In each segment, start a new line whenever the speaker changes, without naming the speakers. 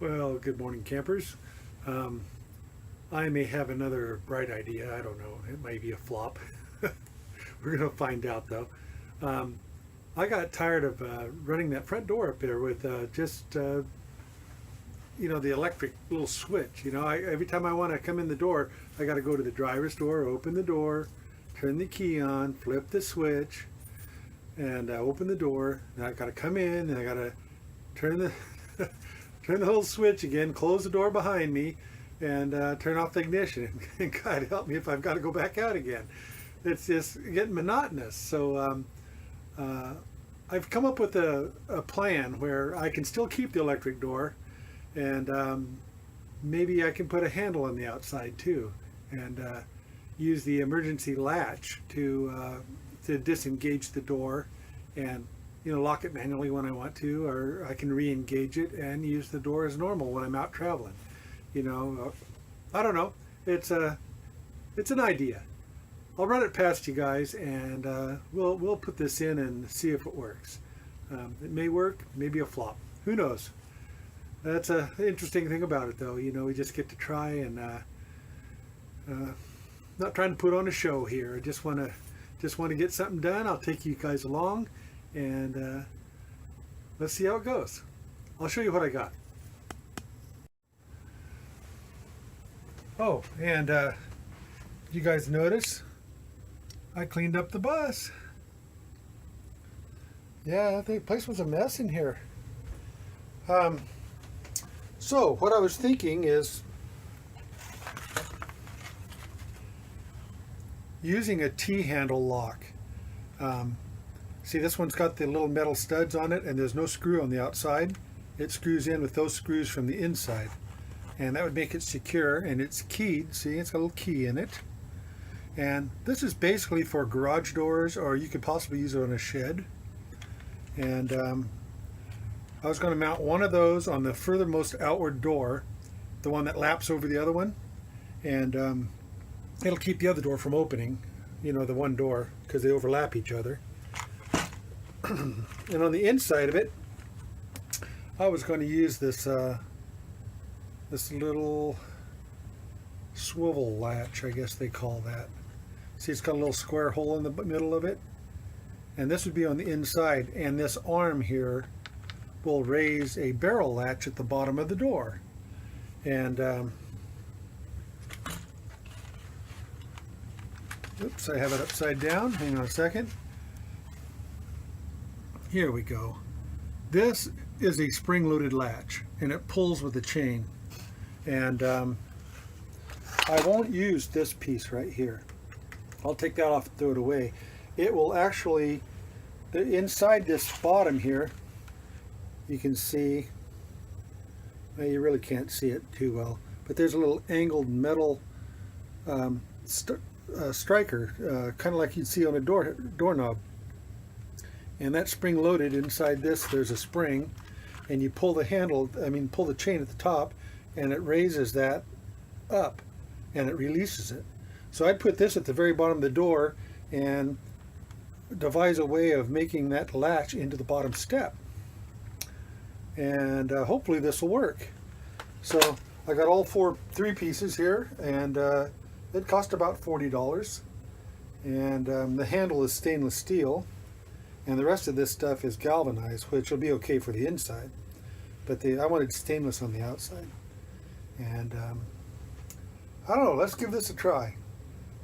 Well, good morning, campers. I may have another bright idea. I don't know. It might be a flop. We're going to find out, though. I got tired of running that front door up there with the electric little switch. Every time I want to come in the door, I got to go to the driver's door, open the door, turn the key on, flip the switch, and open the door. And I got to come in, and I got to turn the turn the whole switch again, close the door behind me, and turn off the ignition. And God help me if I've got to go back out again. It's just getting monotonous. So I've come up with a plan where I can still keep the electric door, and maybe I can put a handle on the outside too, and use the emergency latch to disengage the door, and lock it manually when I want to, or I can re-engage it and use the door as normal when I'm out traveling. I don't know. It's an idea. I'll run it past you guys, and we'll put this in and see if it works. It may work, maybe a flop. Who knows? That's an interesting thing about it, though. We just get to try, and not trying to put on a show here. I just want to get something done. I'll take you guys along, and let's see how it goes. I'll show you what I got. Oh, and you guys notice I cleaned up the bus. Yeah, the place was a mess in here. So what I was thinking is using a T-handle lock. See, this one's got the little metal studs on it, and there's no screw on the outside. It screws in with those screws from the inside, and that would make it secure. And it's keyed. See, it's got a little key in it. And this is basically for garage doors, or you could possibly use it on a shed. And I was going to mount one of those on the furthermost outward door, the one that laps over the other one, and it'll keep the other door from opening, the one door, because they overlap each other. And on the inside of it, I was going to use this little swivel latch, I guess they call that. See, it's got a little square hole in the middle of it, and this would be on the inside, and this arm here will raise a barrel latch at the bottom of the door. And oops, I have it upside down. Hang on a second. Here we go. This is a spring-loaded latch, and it pulls with a chain. And I won't use this piece right here. I'll take that off and throw it away. It will actually, inside this bottom here, you can see, well, you really can't see it too well, but there's a little angled metal striker, kind of like you'd see on a doorknob. And that's spring loaded. Inside this there's a spring, and you pull the pull the chain at the top, and it raises that up, and it releases it. So I'd put this at the very bottom of the door and devise a way of making that latch into the bottom step. And hopefully this will work. So I got three pieces here, and it cost about $40. And the handle is stainless steel, and the rest of this stuff is galvanized, which will be okay for the inside. But I wanted stainless on the outside. And I don't know, let's give this a try.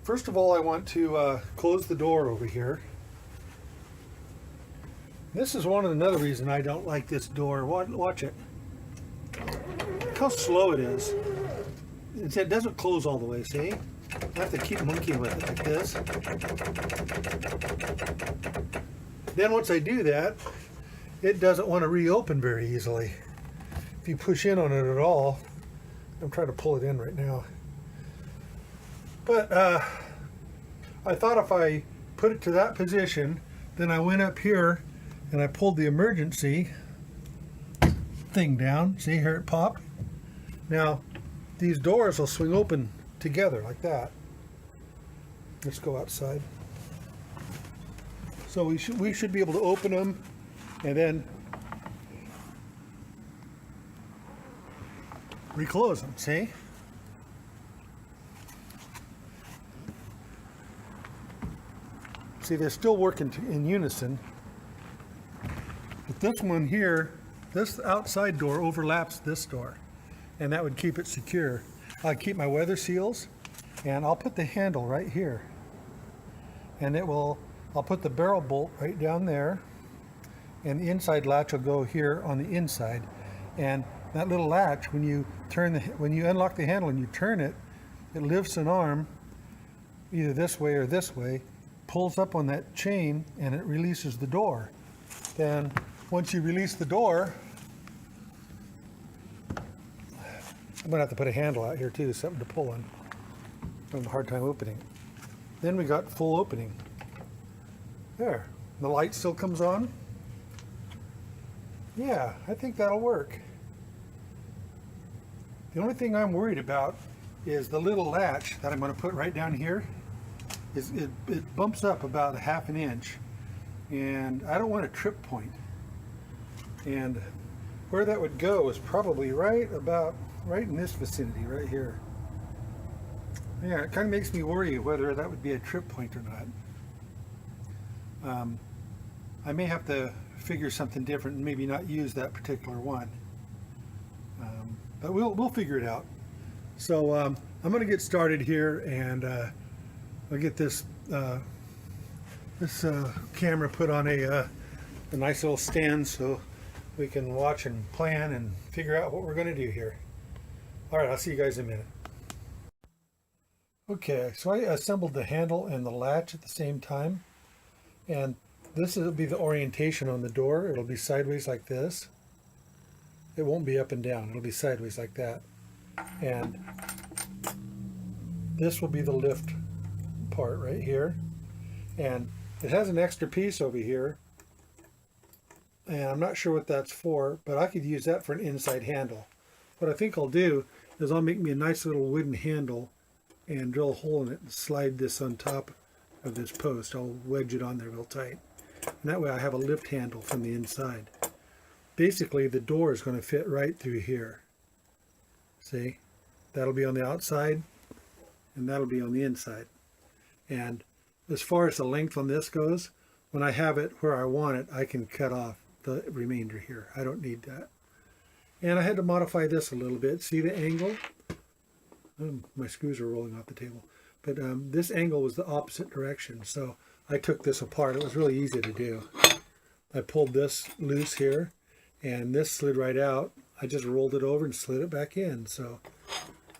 First of all, I want to close the door over here. This is another reason I don't like this door. Watch it. Look how slow it is. It doesn't close all the way, see? I have to keep monkeying with it like this. Then once I do that, it doesn't want to reopen very easily. If you push in on it at all, I'm trying to pull it in right now. But I thought if I put it to that position, then I went up here and I pulled the emergency thing down. See, here it popped. Now these doors will swing open together like that. Let's go outside. So we should be able to open them, and then reclose them, see? See, they're still working in unison. But this one here, this outside door overlaps this door, and that would keep it secure. I'll keep my weather seals, and I'll put the handle right here. And I'll put the barrel bolt right down there, and the inside latch will go here on the inside. And that little latch, when you unlock the handle and you turn it, it lifts an arm either this way or this way, pulls up on that chain, and it releases the door. Then once you release the door, I'm gonna have to put a handle out here too, something to pull on. I'm having a hard time opening it. Then we got full opening. There, the light still comes on. Yeah, I think that'll work. The only thing I'm worried about is the little latch that I'm going to put right down here. It bumps up about a ½ inch, and I don't want a trip point. And where that would go is probably right in this vicinity right here. Yeah, it kind of makes me worry whether that would be a trip point or not. I may have to figure something different and maybe not use that particular one. But we'll figure it out. So I'm going to get started here, and I'll get this camera put on a nice little stand so we can watch and plan and figure out what we're going to do here. All right, I'll see you guys in a minute. Okay, so I assembled the handle and the latch at the same time, and this will be the orientation on the door. It'll be sideways like this. It won't be up and down. It'll be sideways like that. And this will be the lift part right here. And it has an extra piece over here. And I'm not sure what that's for, but I could use that for an inside handle. What I think I'll do is I'll make me a nice little wooden handle and drill a hole in it and slide this on top of this post. I'll wedge it on there real tight. And that way I have a lift handle from the inside. Basically, the door is going to fit right through here. See? That'll be on the outside, and that'll be on the inside. And as far as the length on this goes, when I have it where I want it, I can cut off the remainder here. I don't need that. And I had to modify this a little bit. See the angle? My screws are rolling off the table. But this angle was the opposite direction, so I took this apart. It was really easy to do. I pulled this loose here, and this slid right out. I just rolled it over and slid it back in. So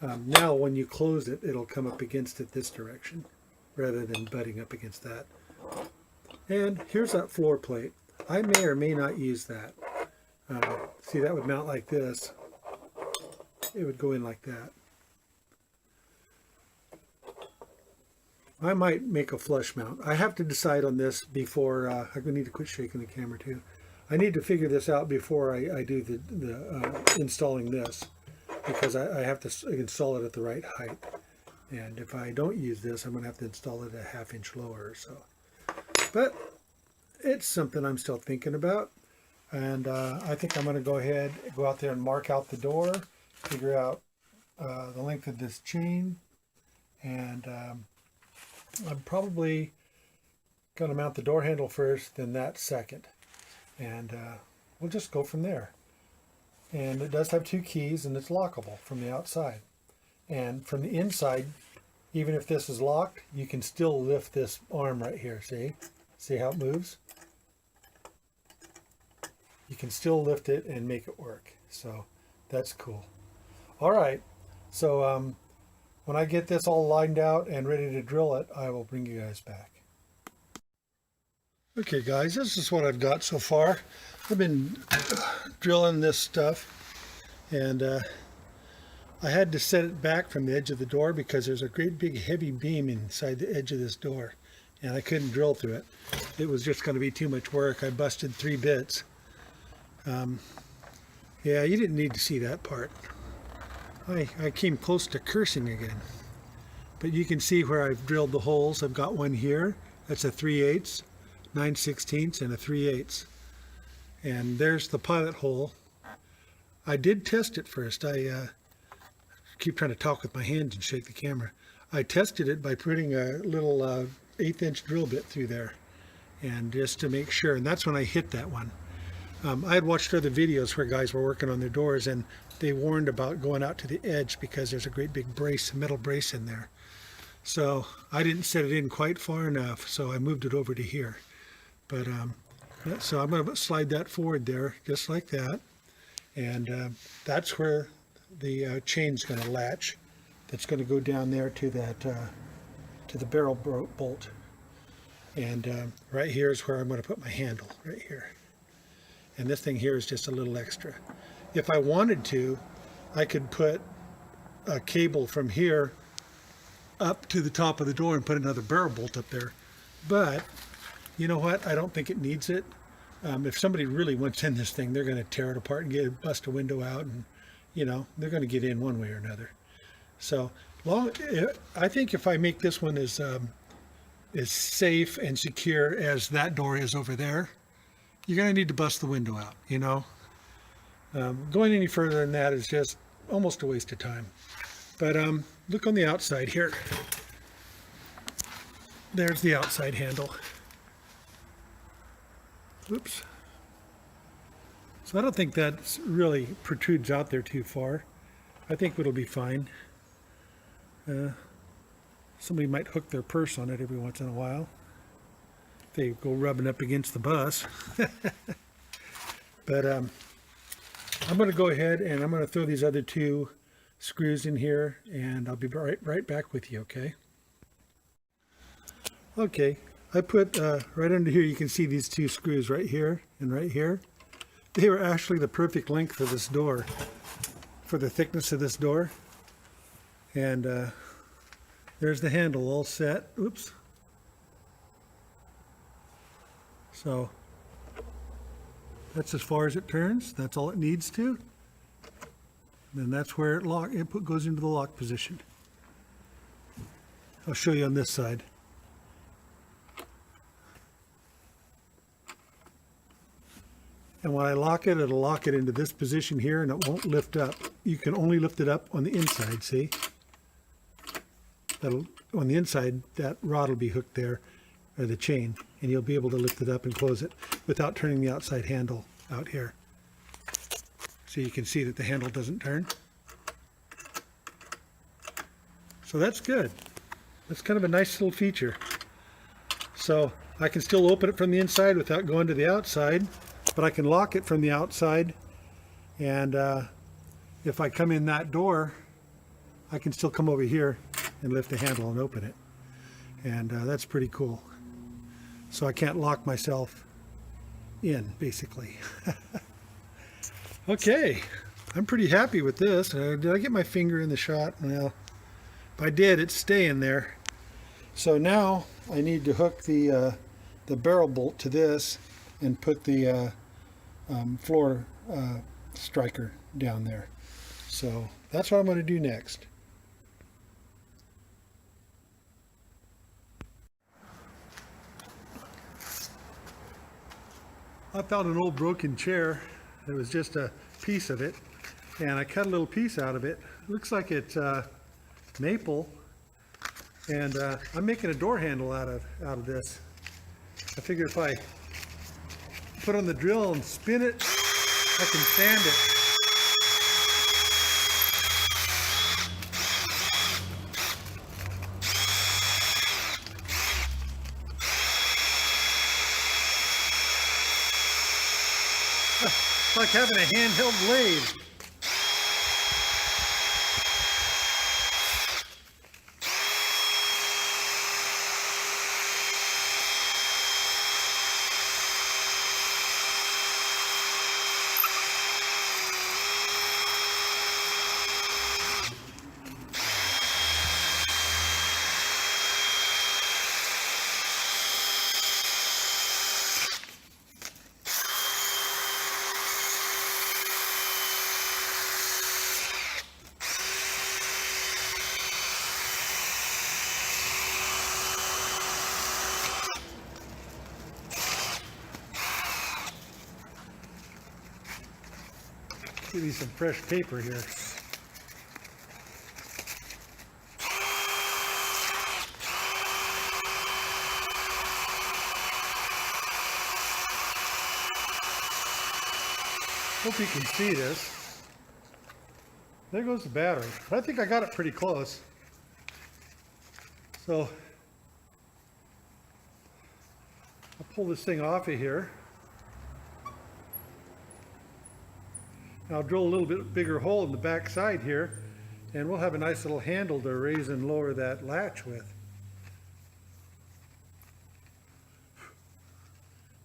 now when you close it, it'll come up against it this direction rather than butting up against that. And here's that floor plate. I may or may not use that. See, that would mount like this. It would go in like that. I might make a flush mount. I have to decide on this before, I need to quit shaking the camera too. I need to figure this out before I do the installing this, because I have to install it at the right height. And if I don't use this, I'm going to have to install it a ½ inch lower or so. But it's something I'm still thinking about. And I think I'm going to go out there and mark out the door, figure out the length of this chain, and I'm probably going to mount the door handle first, then that second. And we'll just go from there. And it does have 2 keys, and it's lockable from the outside. And from the inside, even if this is locked, you can still lift this arm right here, see? See how it moves? You can still lift it and make it work. So that's cool. All right, so when I get this all lined out and ready to drill it, I will bring you guys back. Okay guys, this is what I've got so far. I've been drilling this stuff, and I had to set it back from the edge of the door because there's a great big heavy beam inside the edge of this door, and I couldn't drill through it. It was just going to be too much work. I busted 3 bits. Yeah, you didn't need to see that part. I came close to cursing again. But you can see where I've drilled the holes. I've got one here. That's a 3/8, 9/16, and a 3/8. And there's the pilot hole. I did test it first. I keep trying to talk with my hands and shake the camera. I tested it by putting a little 1/8 inch drill bit through there, and just to make sure, and that's when I hit that one. I had watched other videos where guys were working on their doors, and they warned about going out to the edge because there's a great big brace, metal brace in there. So I didn't set it in quite far enough, so I moved it over to here. But so I'm going to slide that forward there, just like that, and that's where the chain's going to latch. That's going to go down there to that to the barrel bolt, and right here is where I'm going to put my handle, right here. And this thing here is just a little extra. If I wanted to, I could put a cable from here up to the top of the door and put another barrel bolt up there. But you know what? I don't think it needs it. If somebody really wants in this thing, they're going to tear it apart and bust a window out, and you know, they're going to get in one way or another. So I think if I make this one as safe and secure as that door is over there, you're going to need to bust the window out, you know. Going any further than that is just almost a waste of time. But look on the outside here. There's the outside handle. Oops. So I don't think that really protrudes out there too far. I think it'll be fine. Somebody might hook their purse on it every once in a while. They go rubbing up against the bus. But I'm going to go ahead and I'm going to throw these other 2 screws in here, and I'll be right back with you, okay? Okay, I put right under here, you can see these 2 screws right here and right here. They were actually the perfect length for this door, for the thickness of this door. And there's the handle all set. Oops. So that's as far as it turns. That's all it needs to. And that's where it goes into the lock position. I'll show you on this side. And when I lock it, it'll lock it into this position here, and it won't lift up. You can only lift it up on the inside, see? On the inside, that rod will be hooked there, or the chain, and you'll be able to lift it up and close it without turning the outside handle out here. So you can see that the handle doesn't turn. So that's good. That's kind of a nice little feature. So I can still open it from the inside without going to the outside, but I can lock it from the outside, and if I come in that door, I can still come over here and lift the handle and open it, and that's pretty cool. So I can't lock myself in, basically. Okay, I'm pretty happy with this. Did I get my finger in the shot? Well, if I did, it's staying there. So now I need to hook the barrel bolt to this and put the floor striker down there. So that's what I'm going to do next. I found an old broken chair. It was just a piece of it, and I cut a little piece out of it. It looks like it's maple, and I'm making a door handle out of this. I figure if I put on the drill and spin it, I can sand it. It's like having a handheld lathe. Give you some fresh paper here. Hope you can see this. There goes the battery. I think I got it pretty close. So I'll pull this thing off of here. I'll drill a little bit bigger hole in the back side here, and we'll have a nice little handle to raise and lower that latch with.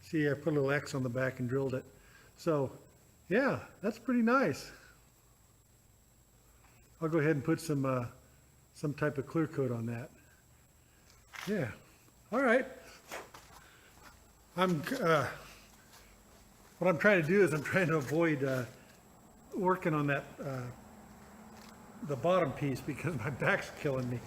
See, I put a little X on the back and drilled it. So yeah, that's pretty nice. I'll go ahead and put some type of clear coat on that. Yeah, all right. What I'm trying to do is I'm trying to avoid working on that the bottom piece because my back's killing me.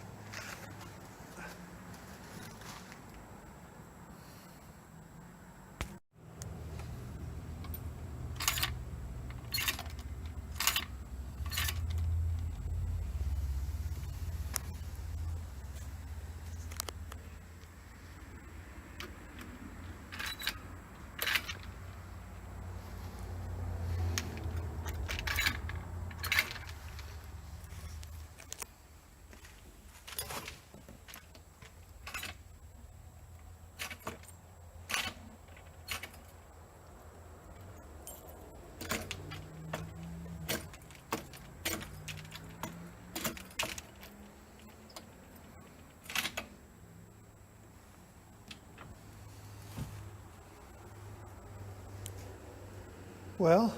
Well,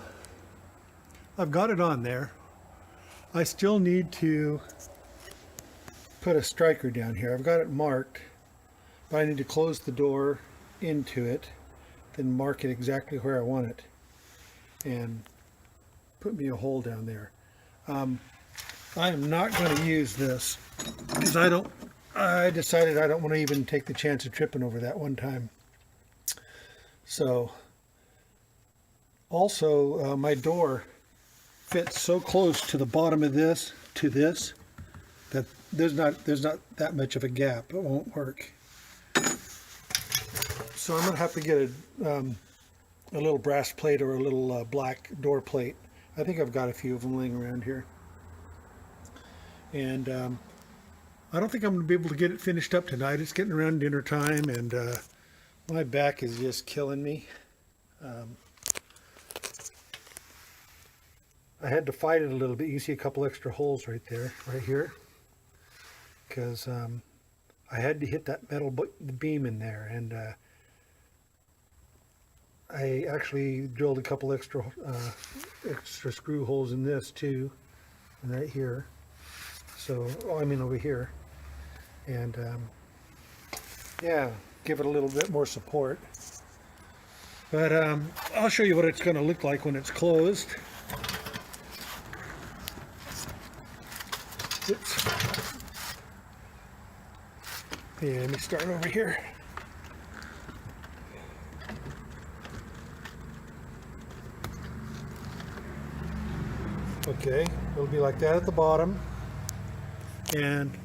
I've got it on there. I still need to put a striker down here. I've got it marked, but I need to close the door into it, then mark it exactly where I want it, and put me a hole down there. I am not going to use this because I decided I don't want to even take the chance of tripping over that one time. So also, my door fits so close to the bottom of this to this that there's not that much of a gap. It won't work. So I'm gonna have to get a little brass plate or a little black door plate. I think I've got a few of them laying around here, and I don't think I'm gonna be able to get it finished up tonight. It's getting around dinner time, and my back is just killing me. I had to fight it a little bit. You see a couple extra holes right there, right here, because I had to hit that metal beam in there, and I actually drilled a couple extra screw holes in this too, and right here. So, oh, I mean over here, and yeah, give it a little bit more support. But I'll show you what it's going to look like when it's closed. Oops. Yeah, let me start over here. Okay, it'll be like that at the bottom, and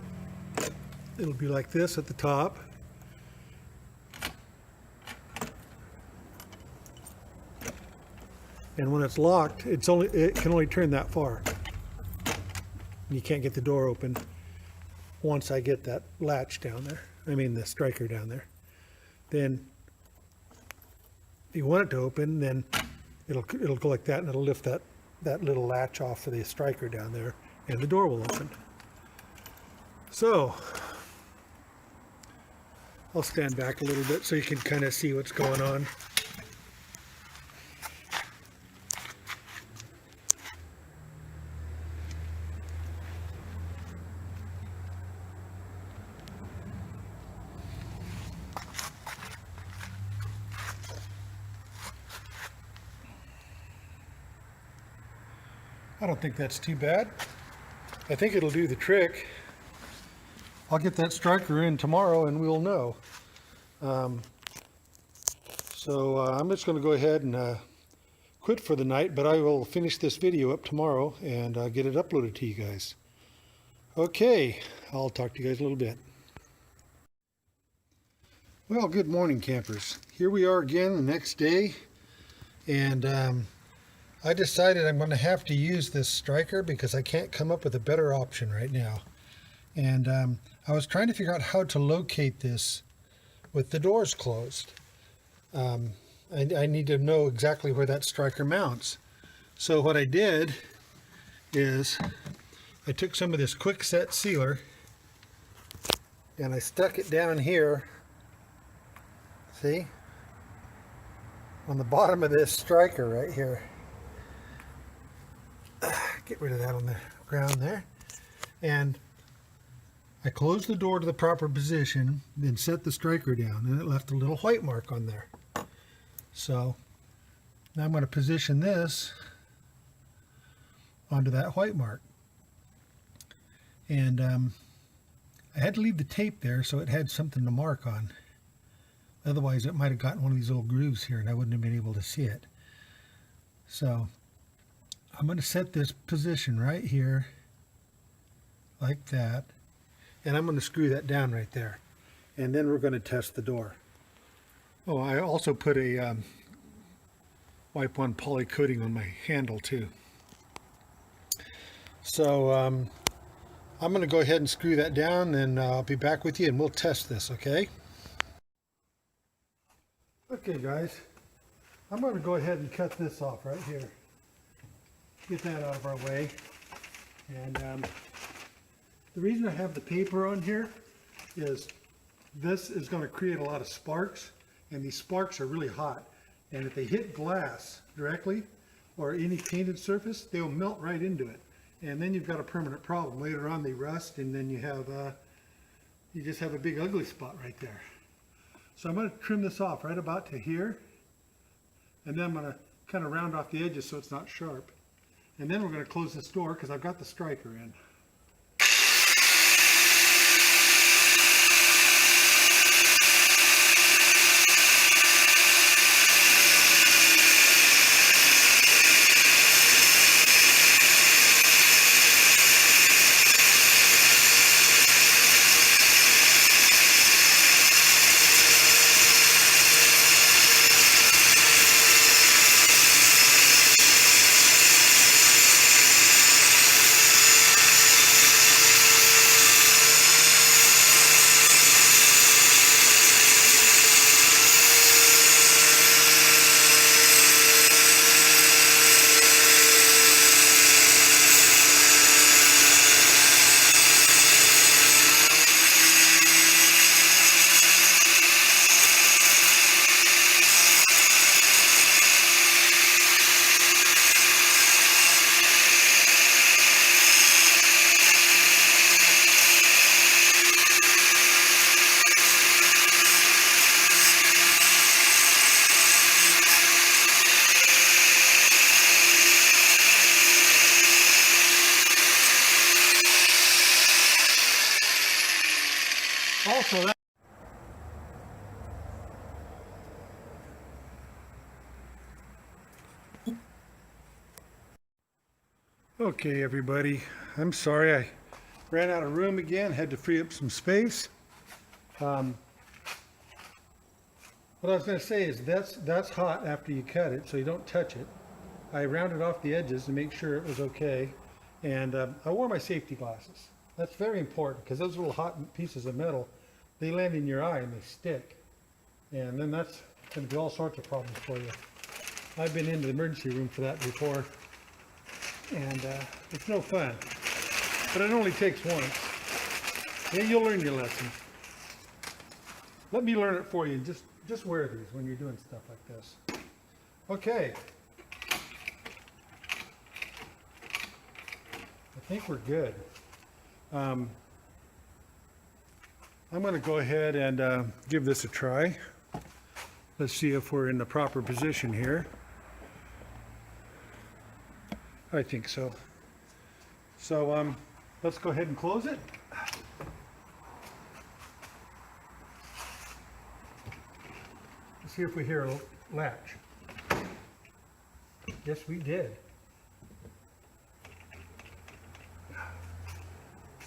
it'll be like this at the top. And when it's locked, it can only turn that far. You can't get the door open once I get that latch down there. I mean the striker down there. Then if you want it to open, then it'll go like that, and it'll lift that little latch off of the striker down there, and the door will open. So I'll stand back a little bit so you can kind of see what's going on. I don't think that's too bad. I think it'll do the trick. I'll get that striker in tomorrow and we'll know. So I'm just going to go ahead and quit for the night, but I will finish this video up tomorrow and get it uploaded to you guys. Okay, I'll talk to you guys a little bit. Well, good morning, campers. Here we are again the next day, and I decided I'm going to have to use this striker because I can't come up with a better option right now. And I was trying to figure out how to locate this with the doors closed. I need to know exactly where that striker mounts. So what I did is I took some of this quick set sealer and I stuck it down here, see, on the bottom of this striker right here. Get rid of that on the ground there. And I closed the door to the proper position, then set the striker down, and it left a little white mark on there. So now I'm going to position this onto that white mark. And I had to leave the tape there so it had something to mark on. Otherwise it might have gotten one of these little grooves here and I wouldn't have been able to see it. So I'm going to set this position right here like that, and I'm going to screw that down right there, and then we're going to test the door. Oh, I also put a wipe on poly coating on my handle too. So I'm going to go ahead and screw that down, and I'll be back with you and we'll test this, okay? Okay guys, I'm going to go ahead and cut this off right here. Get that out of our way. And the reason I have the paper on here is this is going to create a lot of sparks, and these sparks are really hot, and if they hit glass directly or any painted surface, they'll melt right into it, and then you've got a permanent problem. Later on they rust, and then you just have a big ugly spot right there. So I'm going to trim this off right about to here, and then I'm going to kind of round off the edges so it's not sharp. And then we're going to close this door because I've got the striker in. Also, okay everybody, I'm sorry I ran out of room again, had to free up some space. What I was going to say is that's hot after you cut it, so you don't touch it. I rounded off the edges to make sure it was okay, and I wore my safety glasses. That's very important because those little hot pieces of metal, they land in your eye and they stick, and then that's going to be all sorts of problems for you. I've been into the emergency room for that before, and it's no fun, but it only takes once. Yeah, you'll learn your lesson. Let me learn it for you. Just wear these when you're doing stuff like this. Okay. I think we're good. I'm going to go ahead and give this a try. Let's see if we're in the proper position here. I think so. So let's go ahead and close it. Let's see if we hear a latch. Yes, we did.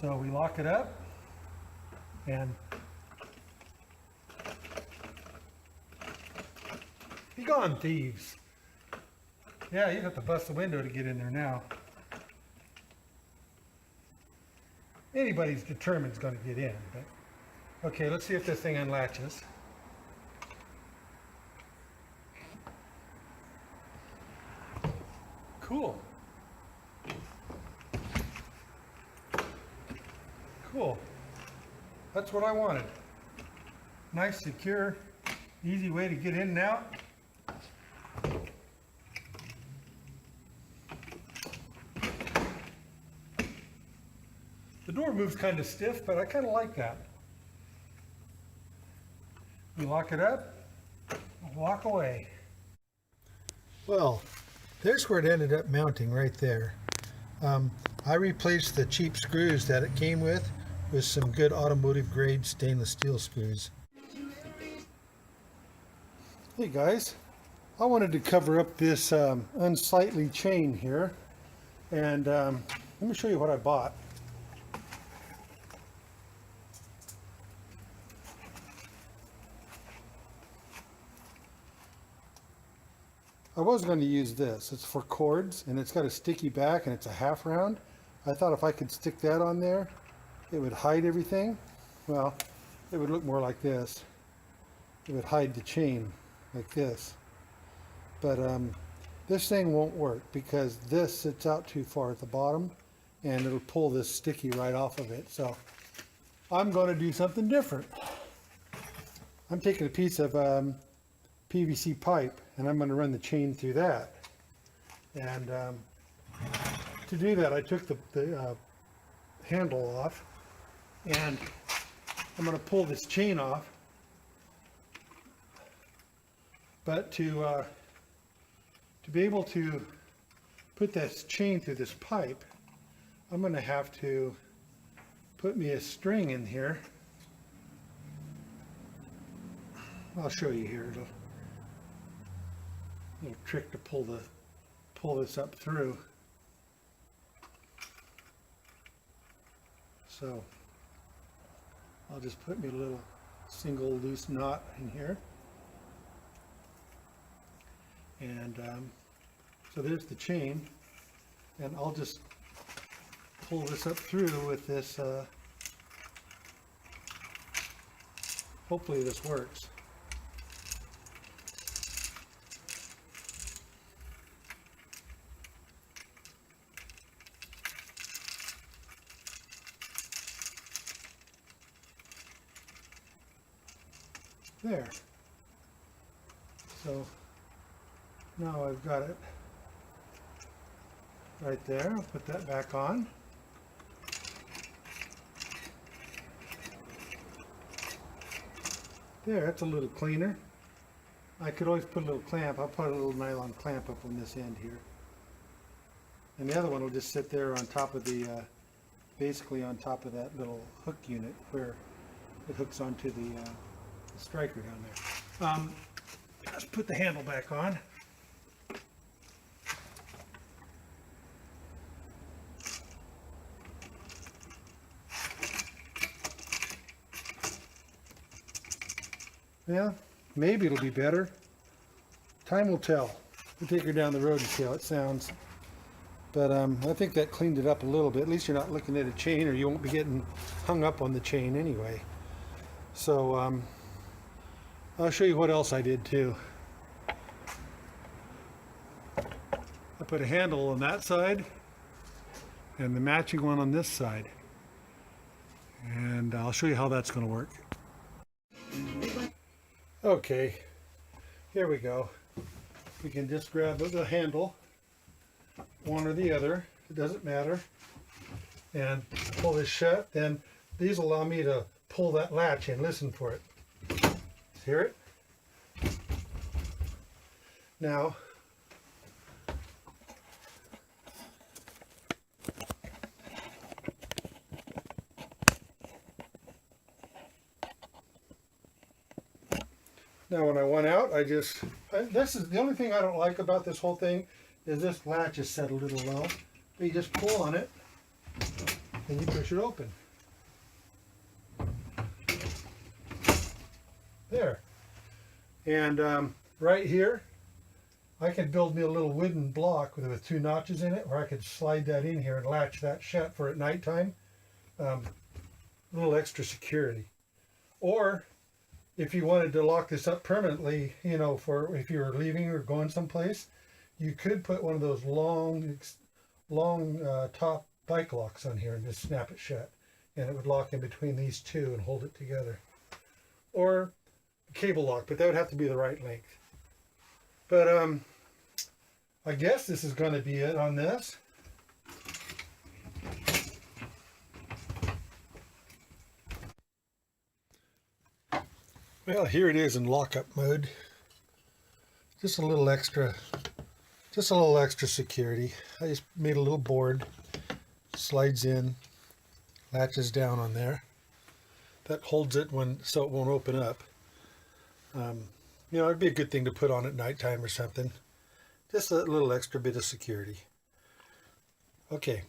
So we lock it up, and be gone, thieves. Yeah, you have to bust the window to get in there now. Anybody's determined is going to get in. But okay, let's see if this thing unlatches. Cool. Cool. That's what I wanted. Nice, secure, easy way to get in and out. The door moves kind of stiff, but I kind of like that. You lock it up, walk away. Well, there's where it ended up mounting right there. I replaced the cheap screws that it came with some good automotive grade stainless steel screws. Hey guys, I wanted to cover up this unsightly chain here, and let me show you what I bought. I was going to use this. It's for cords, and it's got a sticky back, and it's a half round. I thought if I could stick that on there, it would hide everything. Well, it would look more like this. It would hide the chain like this. But this thing won't work because this sits out too far at the bottom, and it'll pull this sticky right off of it. So I'm going to do something different. I'm taking a piece of PVC pipe, and I'm going to run the chain through that. And to do that, I took the handle off, and I'm going to pull this chain off. But to be able to put this chain through this pipe, I'm going to have to put me a string in here. I'll show you here. Little trick to pull this up through. So I'll just put me a little single loose knot in here, and so there's the chain, and I'll just pull this up through with this. Hopefully this works. There. So now I've got it right there. I'll put that back on. There, that's a little cleaner. I could always put a little clamp. I'll put a little nylon clamp up on this end here. And the other one will just sit there on top of the, basically on top of that little hook unit where it hooks onto the striker down there. Let's put the handle back on. Yeah, maybe it'll be better. Time will tell. We'll take her down the road and see how it sounds. But I think that cleaned it up a little bit. At least you're not looking at a chain, or you won't be getting hung up on the chain anyway. So I'll show you what else I did too. I put a handle on that side and the matching one on this side. And I'll show you how that's going to work. Okay, here we go. We can just grab the handle, one or the other, it doesn't matter, and pull this shut. Then these allow me to pull that latch in. Listen for it. Hear it? Now, when I want out, this is the only thing I don't like about this whole thing, is this latch is set a little low. But you just pull on it and you push it open. There. And right here I could build me a little wooden block with 2 notches in it, or I could slide that in here and latch that shut for at nighttime. A little extra security. Or if you wanted to lock this up permanently, you know, for if you were leaving or going someplace, you could put one of those long top bike locks on here and just snap it shut, and it would lock in between these two and hold it together. Or a cable lock, but that would have to be the right length. But I guess this is going to be it on this. Well, here it is in lockup mode. Just a little extra security. I just made a little board, slides in, latches down on there. That holds it so it won't open up. You know, it'd be a good thing to put on at nighttime or something. Just a little extra bit of security. Okay.